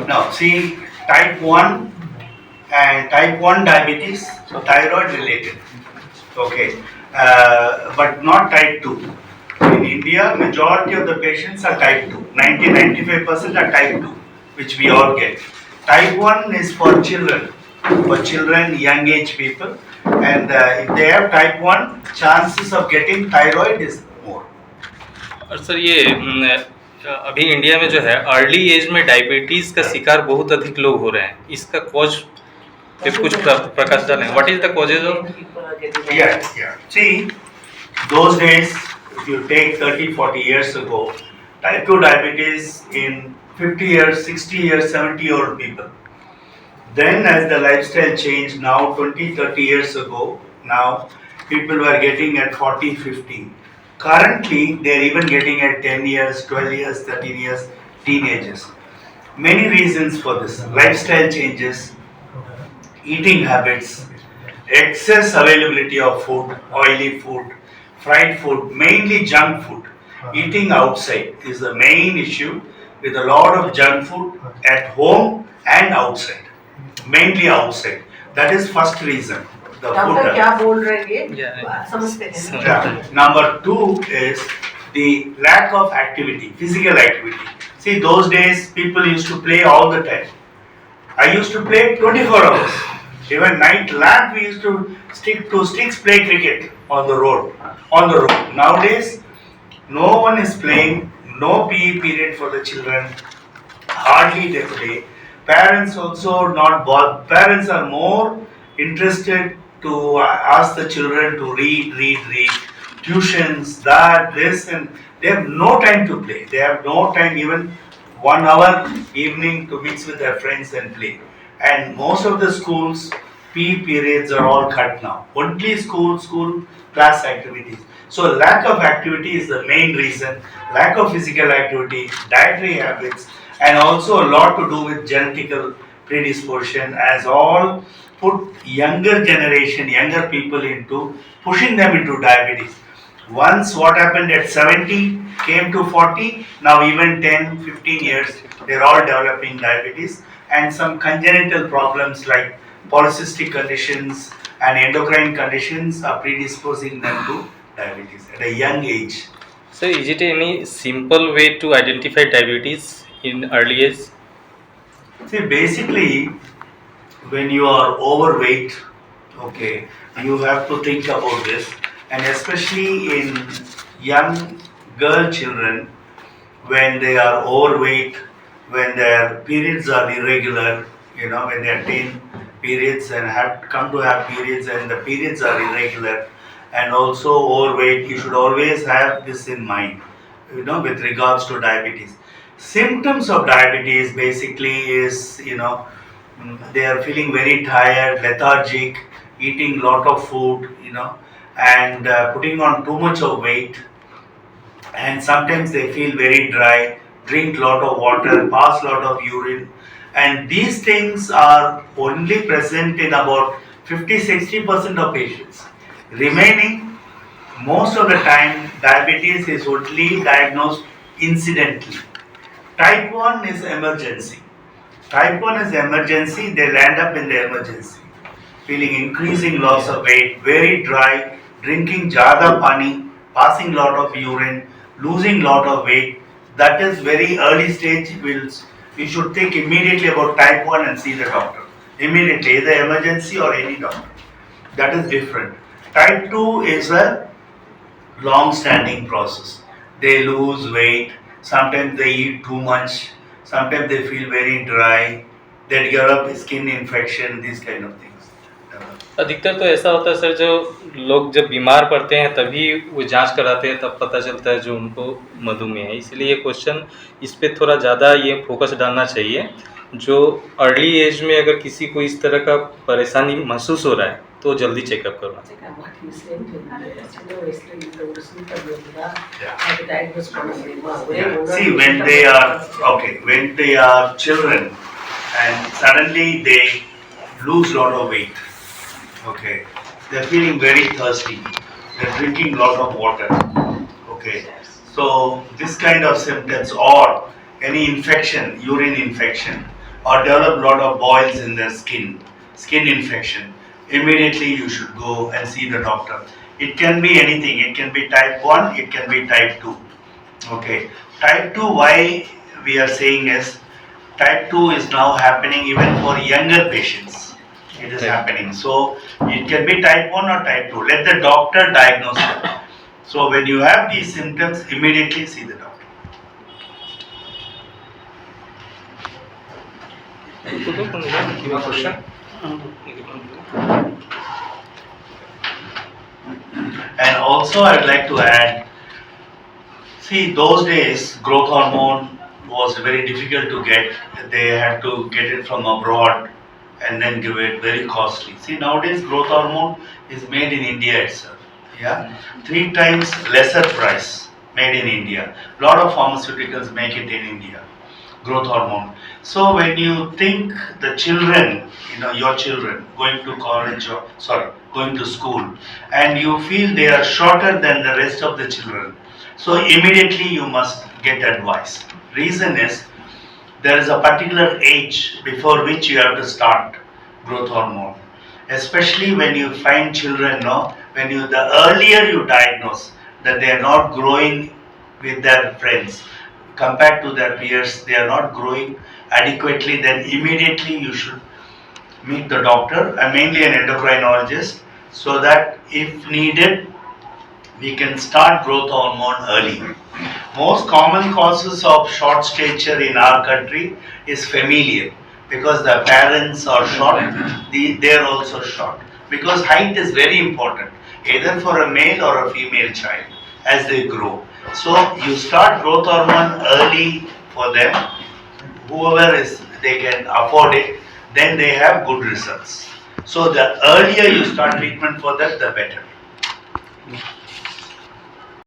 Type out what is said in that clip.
Now, see, type 1 and type 1 diabetes, so thyroid related, okay, but not type 2. In India, majority of the patients are type 2, 90-95% are type 2, which we all get. Type 1 is for children, young age people, and if they have type 1, chances of getting thyroid is more. और sir ये अभी India में जो है early as में diabetes का शिकार बहुत अधिक लोग हो रहे हैं, इसका कॉज पे कुछ प्रकाश डालें. What is the causes of? Yeah. See, those days, if you take 30-40 years ago, type 2 diabetes in 50 years, 60 years, 70-year-old people. Then as the lifestyle changed, now 20-30 years ago, now people were getting at 40-50. Currently, they're even getting at 10 years, 12 years, 13 years, teenagers. Many reasons for this. Lifestyle changes, eating habits, excess availability of food, oily food, fried food, mainly junk food. Eating outside is the main issue, with a lot of junk food at home and outside. Mainly outside. That is first reason. The doctor food. क्या बोल रहे हैं ये समझते हैं. Yeah. Number 2 is the lack of activity, physical activity. See, those days people used to play all the time. I used to play 24 hours. Even night lamp we used to stick to sticks, play cricket on the road. Nowadays, no one is playing. No PE period for the children. Hardly they play. Parents also not bought. Parents are more interested to ask the children to read. Tuitions, that, this, and they have no time to play. They have no time, even 1 hour evening, to mix with their friends and play. And most of the schools, PE periods are all cut now. Only school class activities. So lack of activity is the main reason. Lack of physical activity, dietary habits, and also a lot to do with genetical predisposition, as all put younger generation, younger people into pushing them into diabetes. Once what happened at 70 came to 40, now even 10-15 years, they're all developing diabetes, and some congenital problems like polycystic conditions and endocrine conditions are predisposing them to diabetes at a young age. So is it any simple way to identify diabetes in early age? See, basically, when you are overweight, okay, you have to think about this, and especially in young girl children, when they are overweight, when their periods are irregular, when they attain periods and have come to have periods and the periods are irregular, and also overweight, you should always have this in mind, with regards to diabetes. Symptoms of diabetes basically is, they are feeling very tired, lethargic, eating lot of food, and putting on too much of weight, and sometimes they feel very dry, drink lot of water, pass lot of urine, and these things are only present in about 50-60% of patients. Remaining, most of the time, diabetes is only diagnosed incidentally. Type 1 is emergency. Type 1 is emergency, they'll end up in the emergency. Feeling increasing loss of weight, very dry, drinking jada pani, passing lot of urine, losing lot of weight. That is very early stage. We should think immediately about type 1 and see the doctor. Immediately, either emergency or any doctor. That is different. Type 2 is a long-standing process. They lose weight, sometimes they eat too much, sometimes they feel very dry, they develop skin infection, these kind of things. अधिकतर तो ऐसा होता है sir, जो लोग जब बीमार पड़ते हैं तभी वो जांच कराते हैं, तब पता चलता है जो उनको मधुमेह है. इसलिए ये क्वेश्चन इस पे थोड़ा ज़्यादा ये फोकस डालना चाहिए. जो अर्ली एज में अगर किसी को इस तरह का परेशानी महसूस हो रहा है तो जल्दी चेकअप करवाना चाहिए. See, when they are children and suddenly they lose lot of weight, okay, they're feeling very thirsty, they're drinking lot of water, okay, so this kind of symptoms, or any infection, urine infection, or develop a lot of boils in their skin infection, immediately you should go and see the doctor. It can be anything, it can be type 1, it can be type 2. Okay, type 2, why we are saying is type 2 is now happening even for younger patients. It is happening. So it can be type 1 or type 2. Let the doctor diagnose it. So when you have these symptoms, immediately see the doctor. question? And also I'd like to add, see, those days growth hormone was very difficult to get. They had to get it from abroad and then give it, very costly. See, nowadays growth hormone is made in India itself. Yeah, 3 times lesser price, made in India. Lot of pharmaceuticals make it in India, growth hormone. So when you think the children, your children going to college or going to school, and you feel they are shorter than the rest of the children, so immediately you must get advice. Reason is, there is a particular age before which you have to start growth hormone. Especially when you find children, the earlier you diagnose that they are not growing with their friends, compared to their peers, they are not growing adequately, then immediately you should meet the doctor, and mainly an endocrinologist, so that if needed, we can start growth hormone early. Most common causes of short stature in our country is familial, because the parents are short, they are also short. Because height is very important, either for a male or a female child as they grow. So you start growth hormone early for them, whoever is, they can afford it, then they have good results. So the earlier you start treatment for that, the better.